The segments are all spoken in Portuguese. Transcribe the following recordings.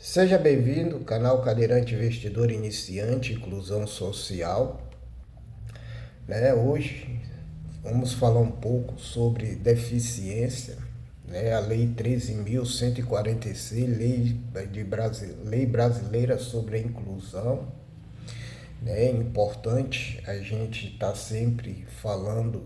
Seja bem-vindo, canal Cadeirante Investidor Iniciante, Inclusão Social. Hoje vamos falar um pouco sobre deficiência, a Lei 13.146, Lei Brasileira sobre a Inclusão. É importante a gente estar sempre falando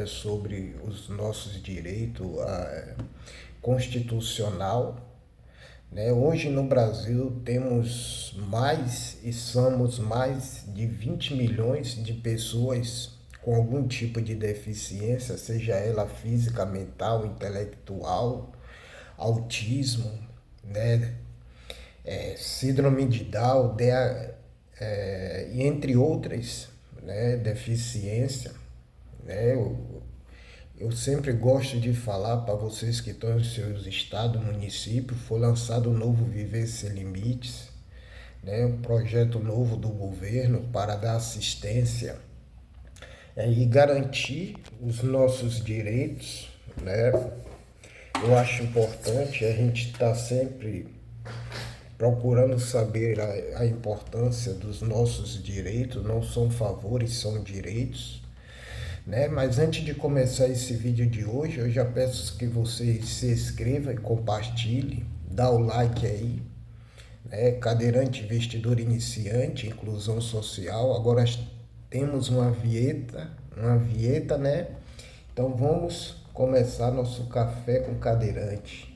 sobre os nossos direitos constitucional. Hoje no Brasil temos somos mais de 20 milhões de pessoas com algum tipo de deficiência, seja ela física, mental, intelectual, autismo, síndrome de Down, e entre outras, deficiência. Eu sempre gosto de falar para vocês que estão em seus estados, municípios, foi lançado o novo Viver Sem Limites, um projeto novo do governo para dar assistência e garantir os nossos direitos. Eu acho importante a gente estar sempre procurando saber a importância dos nossos direitos, não são favores, são direitos. Mas antes de começar esse vídeo de hoje, eu já peço que você se inscreva e compartilhe, dá o like aí, Cadeirante Investidor Iniciante, Inclusão Social. Agora temos uma vinheta, Então vamos começar nosso café com cadeirante.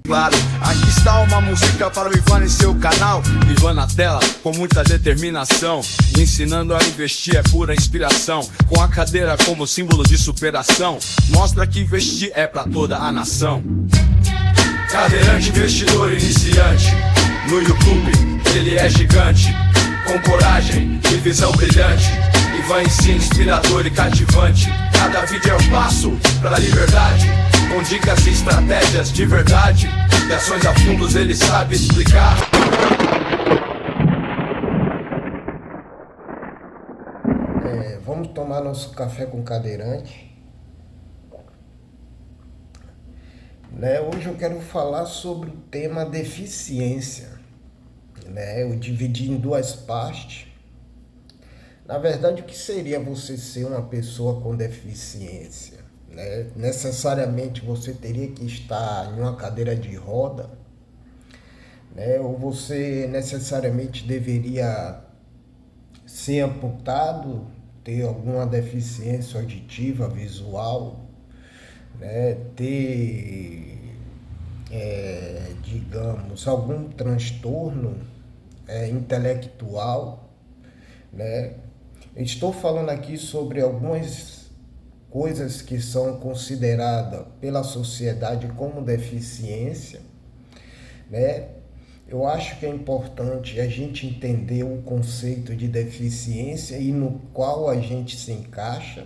Claro, aqui está uma música para o Ivan em seu canal. Ivan na tela, com muita determinação, ensinando a investir é pura inspiração. Com a cadeira como símbolo de superação, mostra que investir é para toda a nação. Cadeirante investidor iniciante, no YouTube ele é gigante. Com coragem e visão brilhante, Ivan ensina inspirador e cativante. Cada vídeo é um passo para a liberdade, com dicas e estratégias de verdade, e ações a fundos ele sabe explicar. Vamos tomar nosso café com cadeirante. Hoje eu quero falar sobre o tema deficiência. Eu dividi em duas partes. Na verdade, o que seria você ser uma pessoa com deficiência? Necessariamente você teria que estar em uma cadeira de roda, ou você necessariamente deveria ser amputado, ter alguma deficiência auditiva, visual, ter, digamos, algum transtorno intelectual. Estou falando aqui sobre algumas coisas que são consideradas pela sociedade como deficiência. Eu acho que é importante a gente entender o conceito de deficiência e no qual a gente se encaixa.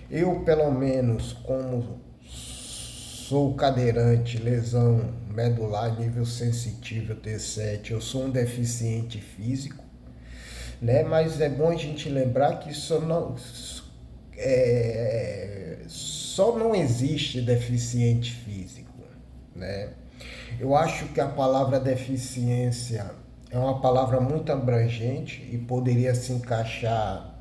Eu, pelo menos, como sou cadeirante, lesão medular, nível sensitivo T7, eu sou um deficiente físico, mas é bom a gente lembrar que só não existe deficiente físico. Eu acho que a palavra deficiência é uma palavra muito abrangente e poderia se encaixar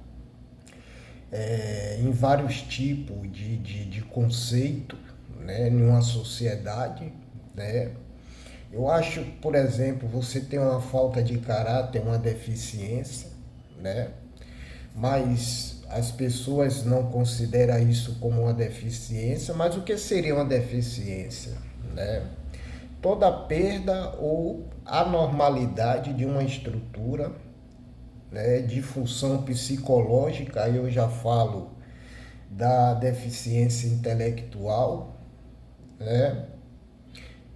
em vários tipos de conceito, em uma sociedade. Eu acho, por exemplo, você tem uma falta de caráter, uma deficiência, mas as pessoas não consideram isso como uma deficiência. Mas o que seria uma deficiência? Toda perda ou anormalidade de uma estrutura, de função psicológica. Aí eu já falo da deficiência intelectual,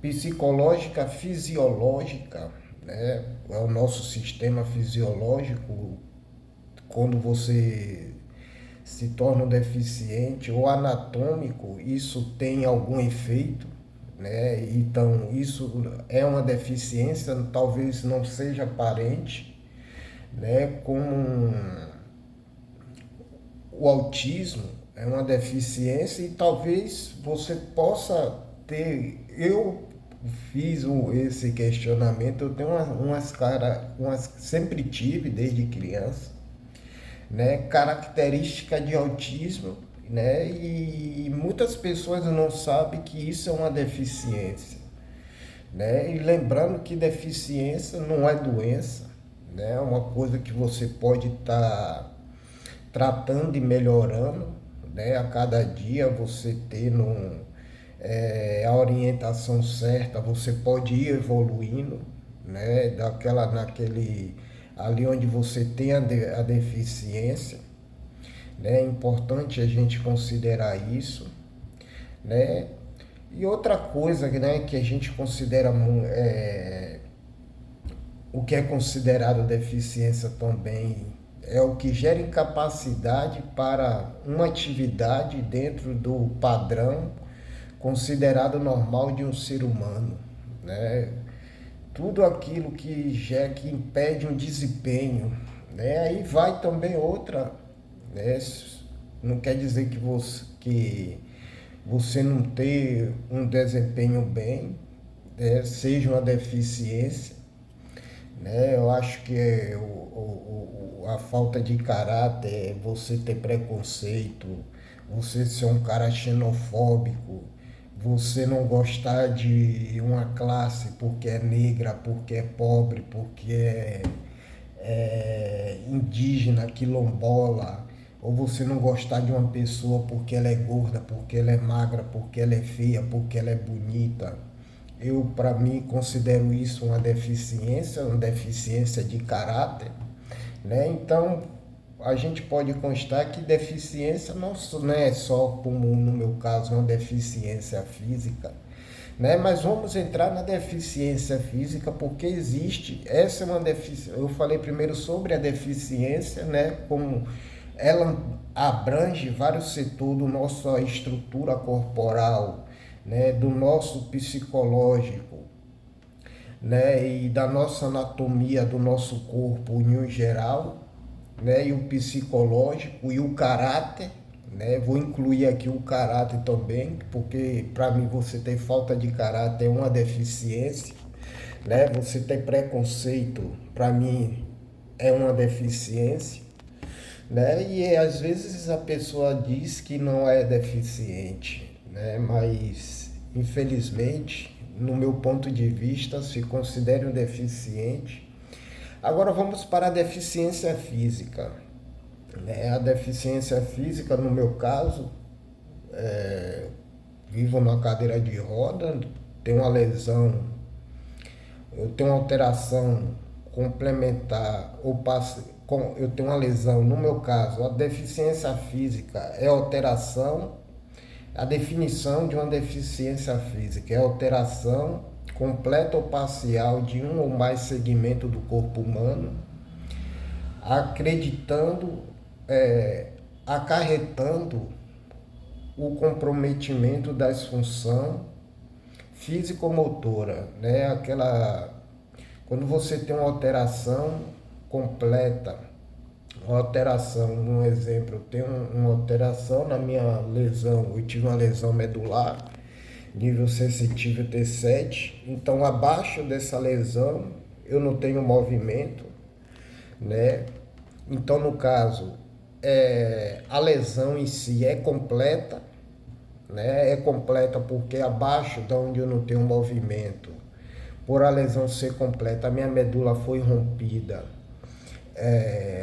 psicológica, fisiológica, é o nosso sistema fisiológico. Quando você se torna um deficiente, ou anatômico, isso tem algum efeito, Então isso é uma deficiência, talvez não seja aparente, como o autismo é uma deficiência, e talvez você possa ter, eu fiz esse questionamento. Eu tenho sempre tive desde criança, né, característica de autismo, né, e muitas pessoas não sabem que isso é uma deficiência, né, e lembrando que deficiência não é doença, né, é uma coisa que você pode estar tratando e melhorando, né, a cada dia você tendo a orientação certa, você pode ir evoluindo, né, naquele ali onde você tem a deficiência, né? É importante a gente considerar isso, né? E outra coisa, né, que a gente considera o que é considerado deficiência também é o que gera incapacidade para uma atividade dentro do padrão considerado normal de um ser humano, né? Tudo aquilo que impede um desempenho, né? Aí vai também outra, né? Não quer dizer que você não ter um desempenho bem, né, seja uma deficiência, né? Eu acho que a falta de caráter, você ter preconceito, você ser um cara xenofóbico, você não gostar de uma classe porque é negra, porque é pobre, porque é indígena, quilombola, ou você não gostar de uma pessoa porque ela é gorda, porque ela é magra, porque ela é feia, porque ela é bonita. Eu, para mim, considero isso uma deficiência de caráter, né? Então, a gente pode constar que deficiência não é só, como no meu caso, uma deficiência física, né? Mas vamos entrar na deficiência física porque existe, essa é uma deficiência. Eu falei primeiro sobre a deficiência, né? Como ela abrange vários setores da nossa estrutura corporal, né? Do nosso psicológico, né? E da nossa anatomia do nosso corpo em geral, né? E o psicológico e o caráter, né? Vou incluir aqui o caráter também, porque para mim você ter falta de caráter é uma deficiência, né? Você ter preconceito, para mim, é uma deficiência, né? E às vezes a pessoa diz que não é deficiente, né? Mas infelizmente, no meu ponto de vista, se considera um deficiente. Agora vamos para a deficiência física, né? A deficiência física, no meu caso, vivo numa cadeira de roda, tenho uma lesão, eu tenho uma alteração complementar, eu tenho uma lesão, no meu caso, a deficiência física é alteração, a definição de uma deficiência física é alteração completa ou parcial de um ou mais segmentos do corpo humano, acarretando o comprometimento das funções físico-motora, né? Quando você tem uma alteração completa, uma alteração, um exemplo, eu tenho uma alteração na minha lesão, eu tive uma lesão medular, nível sensitivo T7, então abaixo dessa lesão eu não tenho movimento, né? Então, no caso, a lesão em si é completa, né? É completa porque abaixo de onde eu não tenho movimento, por a lesão ser completa, a minha medula foi rompida,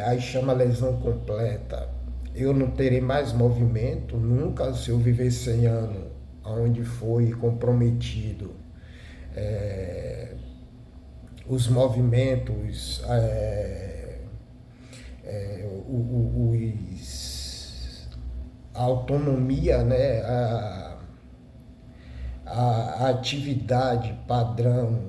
aí chama lesão completa. Eu não terei mais movimento nunca se eu viver 100 anos, onde foi comprometido os movimentos, a autonomia, né? A atividade padrão,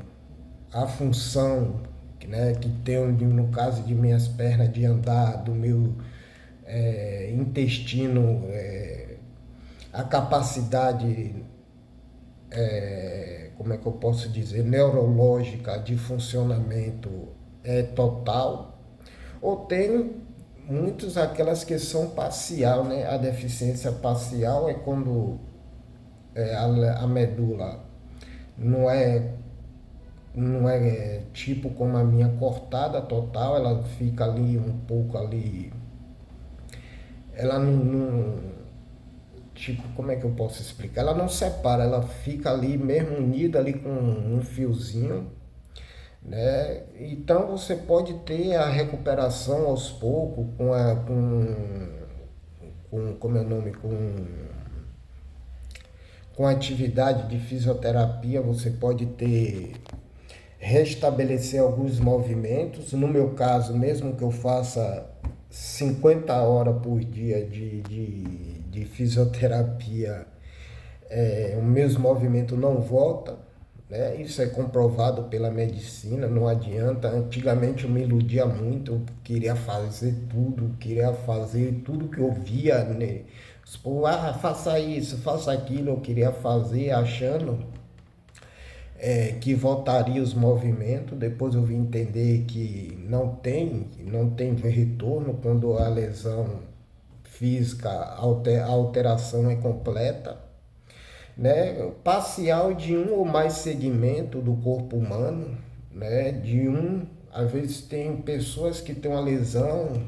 a função, né, que tenho no caso de minhas pernas de andar, do meu intestino, a capacidade, como é que eu posso dizer, neurológica de funcionamento é total, ou tem muitos aquelas que são parcial, né? A deficiência parcial é quando a medula não é, não é tipo como a minha cortada total, ela fica ali um pouco ali, ela tipo, como é que eu posso explicar? Ela não separa, ela fica ali mesmo unida ali com um fiozinho, né? Então você pode ter a recuperação aos poucos com como é o nome, com a atividade de fisioterapia, você pode ter restabelecer alguns movimentos. No meu caso, mesmo que eu faça 50 horas por dia de fisioterapia, o mesmo movimento não volta, né? Isso é comprovado pela medicina, não adianta. Antigamente eu me iludia muito, eu queria fazer tudo que eu via, né? Tipo, faça isso, faça aquilo, eu queria fazer achando que voltaria os movimentos. Depois eu vim entender que não tem retorno quando a lesão física, a alteração é completa, né? Parcial de um ou mais segmento do corpo humano, né? Às vezes tem pessoas que têm uma lesão,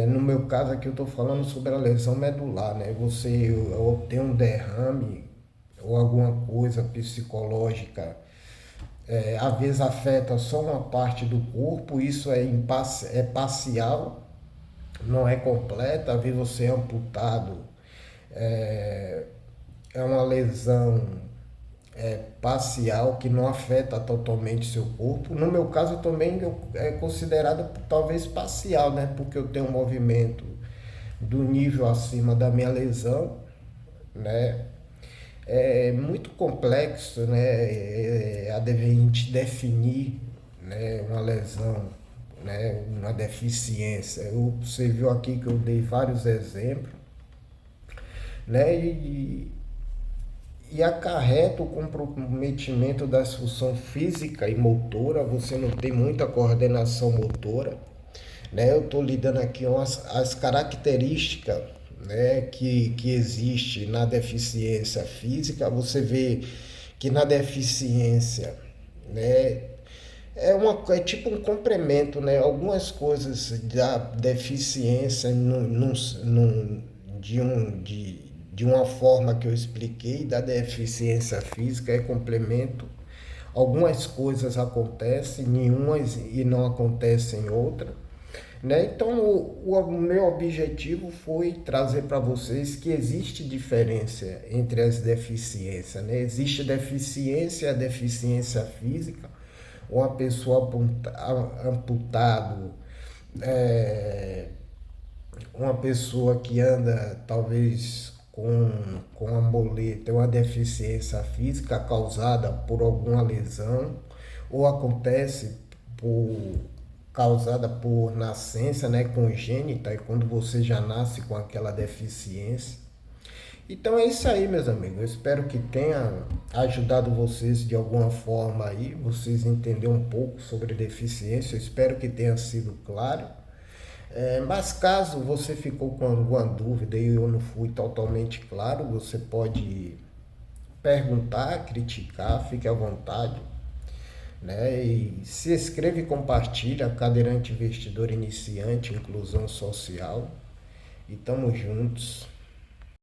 no meu caso aqui eu estou falando sobre a lesão medular, né? Você ou tem um derrame ou alguma coisa psicológica, às vezes afeta só uma parte do corpo, isso é parcial, não é completa. Às vezes você é amputado, é, é uma lesão parcial que não afeta totalmente seu corpo. No meu caso também é considerada talvez parcial, né? Porque eu tenho um movimento do nível acima da minha lesão, né? É muito complexo, né? A gente definir, né, uma lesão, né, uma deficiência. Você viu aqui que eu dei vários exemplos, né? E acarreta o comprometimento da função física e motora. Você não tem muita coordenação motora, né? Eu estou lidando aqui com as características, né, que existe na deficiência física. Você vê que na deficiência, né, é tipo um complemento, né? Algumas coisas da deficiência de uma forma que eu expliquei, da deficiência física é complemento. Algumas coisas acontecem em umas e não acontecem em outras, né? Então, o meu objetivo foi trazer para vocês que existe diferença entre as deficiências, né? Existe a deficiência física, uma pessoa amputado, é, uma pessoa que anda talvez com uma muleta, uma deficiência física causada por alguma lesão, ou acontece por causada por nascença, né, congênita, e quando você já nasce com aquela deficiência. Então é isso aí, meus amigos. Eu espero que tenha ajudado vocês de alguma forma aí, vocês entenderem um pouco sobre deficiência. Eu espero que tenha sido claro. Mas caso você ficou com alguma dúvida e eu não fui totalmente claro, você pode perguntar, criticar, fique à vontade, né? E se inscreve e compartilha, Cadeirante Investidor Iniciante, Inclusão Social. E tamo juntos.